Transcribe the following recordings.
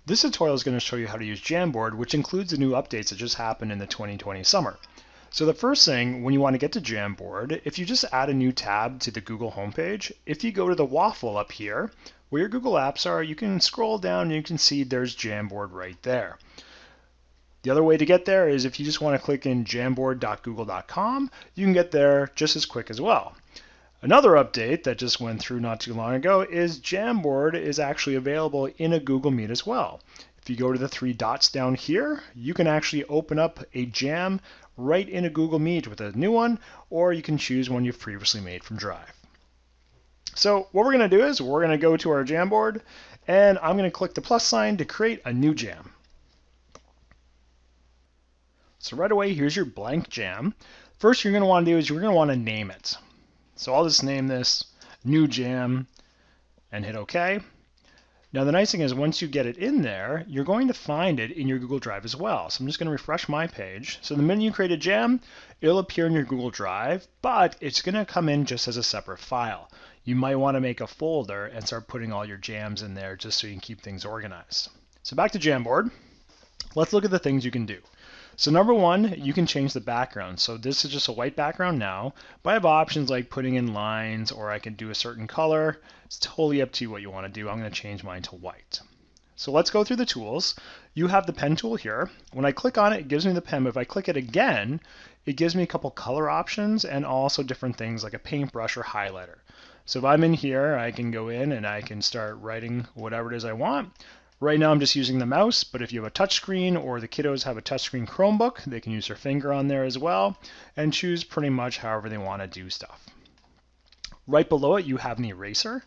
This tutorial is going to show you how to use Jamboard, which includes the new updates that just happened in the 2020 summer. So the first thing, when you want to get to Jamboard, if you just add a new tab to the Google homepage, if you go to the waffle up here, where your Google apps are, you can scroll down and you can see there's Jamboard right there. The other way to get there is if you just want to click in jamboard.google.com, you can get there just as quick as well. Another update that just went through not too long ago is Jamboard is actually available in a Google Meet as well. If you go to the three dots down here, you can actually open up a Jam right in a Google Meet with a new one, or you can choose one you've previously made from Drive. So what we're going to do is we're going to go to our Jamboard, and I'm going to click the plus sign to create a new jam. So right away, here's your blank jam. First, you're going to want to do is you're going to want to name it. So I'll just name this New Jam and hit OK. Now the nice thing is once you get it in there, you're going to find it in your Google Drive as well. So I'm just going to refresh my page. So the minute you create a jam, it'll appear in your Google Drive, but it's going to come in just as a separate file. You might want to make a folder and start putting all your jams in there just so you can keep things organized. So back to Jamboard. Let's look at the things you can do. So number one, you can change the background. So this is just a white background now, but I have options like putting in lines, or I can do a certain color. It's totally up to you what you want to do. I'm going to change mine to white. So let's go through the tools. You have the pen tool here. When I click on it, it gives me the pen, but if I click it again, it gives me a couple color options and also different things like a paintbrush or highlighter. So if I'm in here, I can go in and I can start writing whatever it is I want. Right now I'm just using the mouse, but if you have a touchscreen or the kiddos have a touchscreen Chromebook, they can use their finger on there as well and choose pretty much however they want to do stuff. Right below it you have an eraser.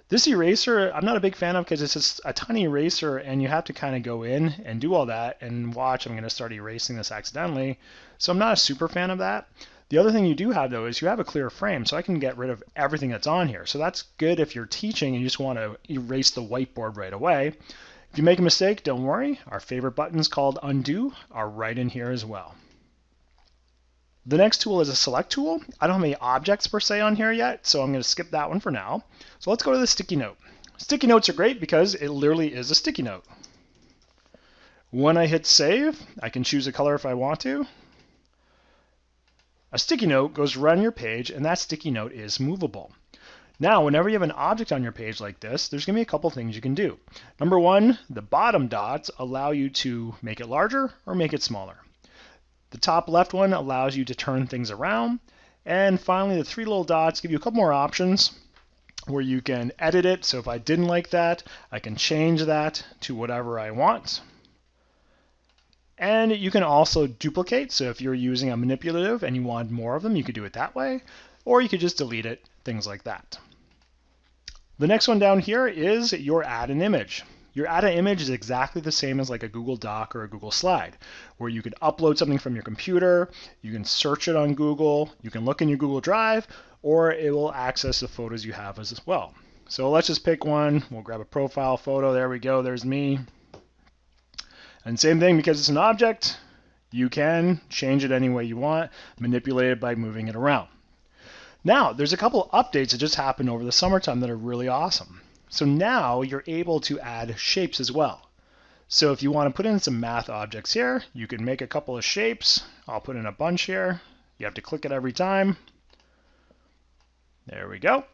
This eraser I'm not a big fan of because it's just a tiny eraser and you have to kind of go in and do all that, and watch, I'm going to start erasing this accidentally. So I'm not a super fan of that. The other thing you do have though is you have a clear frame, so I can get rid of everything that's on here. So that's good if you're teaching and you just want to erase the whiteboard right away. If you make a mistake, don't worry. Our favorite buttons called undo are right in here as well. The next tool is a select tool. I don't have any objects per se on here yet, so I'm going to skip that one for now. So let's go to the sticky note. Sticky notes are great because it literally is a sticky note. When I hit save, I can choose a color if I want to. A sticky note goes right on your page, and that sticky note is movable. Now, whenever you have an object on your page like this, there's going to be a couple things you can do. Number one, the bottom dots allow you to make it larger or make it smaller. The top left one allows you to turn things around. And finally, the three little dots give you a couple more options where you can edit it. So if I didn't like that, I can change that to whatever I want. And you can also duplicate. So if you're using a manipulative and you want more of them, you could do it that way, or you could just delete it, things like that. The next one down here is your add an image. Your add an image is exactly the same as like a Google Doc or a Google Slide, where you can upload something from your computer, you can search it on Google, you can look in your Google Drive, or it will access the photos you have as well. So let's just pick one. We'll grab a profile photo. There we go. There's me. And same thing, because it's an object, you can change it any way you want, manipulate it by moving it around. Now, there's a couple updates that just happened over the summertime that are really awesome. So now you're able to add shapes as well. So if you want to put in some math objects here, you can make a couple of shapes. I'll put in a bunch here. You have to click it every time. There we go.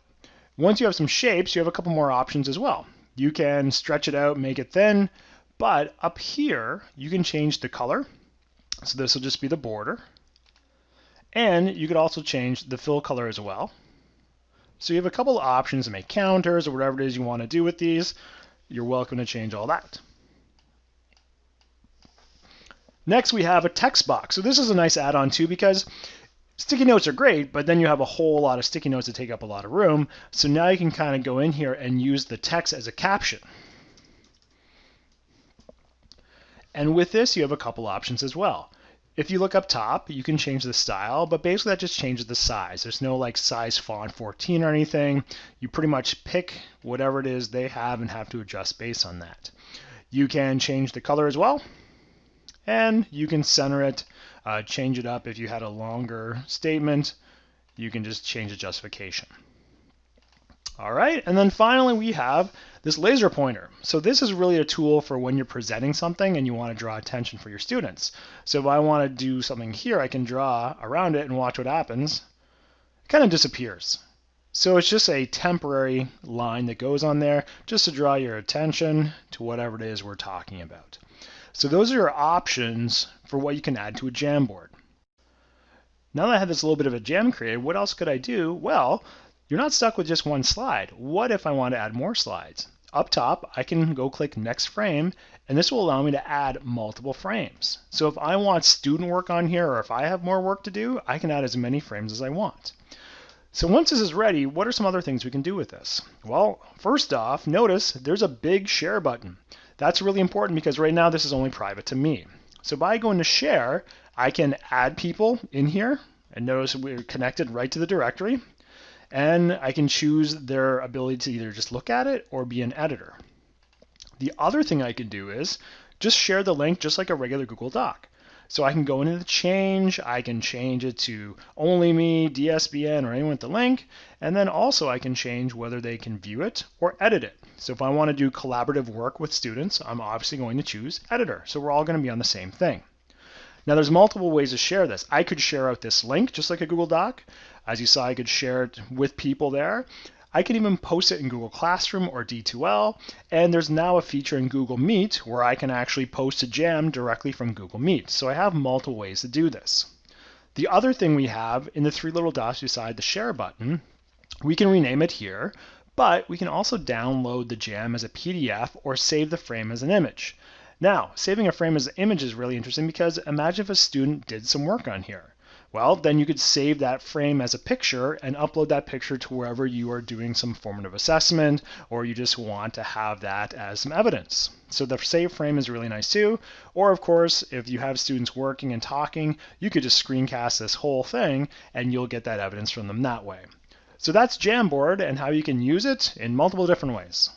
Once you have some shapes, you have a couple more options as well. You can stretch it out, make it thin. But up here, you can change the color. So this will just be the border. And you could also change the fill color as well. So you have a couple of options to make counters or whatever it is you want to do with these. You're welcome to change all that. Next, we have a text box. So this is a nice add-on too, because sticky notes are great, but then you have a whole lot of sticky notes that take up a lot of room. So now you can kind of go in here and use the text as a caption. And with this, you have a couple options as well. If you look up top, you can change the style, but basically that just changes the size. There's no like size font 14 or anything. You pretty much pick whatever it is they have and have to adjust based on that. You can change the color as well, and you can center it, change it up. If you had a longer statement, you can just change the justification. All right, and then finally we have this laser pointer. So this is really a tool for when you're presenting something and you want to draw attention for your students. So if I want to do something here, I can draw around it and watch what happens. It kind of disappears. So it's just a temporary line that goes on there just to draw your attention to whatever it is we're talking about. So those are your options for what you can add to a Jamboard. Now that I have this little bit of a jam created, what else could I do? Well, you're not stuck with just one slide. What if I want to add more slides? Up top, I can go click Next Frame, and this will allow me to add multiple frames. So if I want student work on here, or if I have more work to do, I can add as many frames as I want. So once this is ready, what are some other things we can do with this? Well, first off, notice there's a big share button. That's really important because right now this is only private to me. So by going to share, I can add people in here, and notice we're connected right to the directory. And I can choose their ability to either just look at it or be an editor. The other thing I can do is just share the link just like a regular Google Doc. So I can go into the change, I can change it to only me, DSBN, or anyone with the link, and then also I can change whether they can view it or edit it. So if I want to do collaborative work with students, I'm obviously going to choose editor. So we're all going to be on the same thing. Now there's multiple ways to share this. I could share out this link just like a Google Doc. As you saw, I could share it with people there. I can even post it in Google Classroom or D2L, and there's now a feature in Google Meet where I can actually post a jam directly from Google Meet. So I have multiple ways to do this. The other thing we have in the three little dots beside the share button, we can rename it here, but we can also download the jam as a PDF or save the frame as an image. Now, saving a frame as an image is really interesting because imagine if a student did some work on here. Well, then you could save that frame as a picture and upload that picture to wherever you are doing some formative assessment, or you just want to have that as some evidence. So the save frame is really nice too. Or of course, if you have students working and talking, you could just screencast this whole thing and you'll get that evidence from them that way. So that's Jamboard and how you can use it in multiple different ways.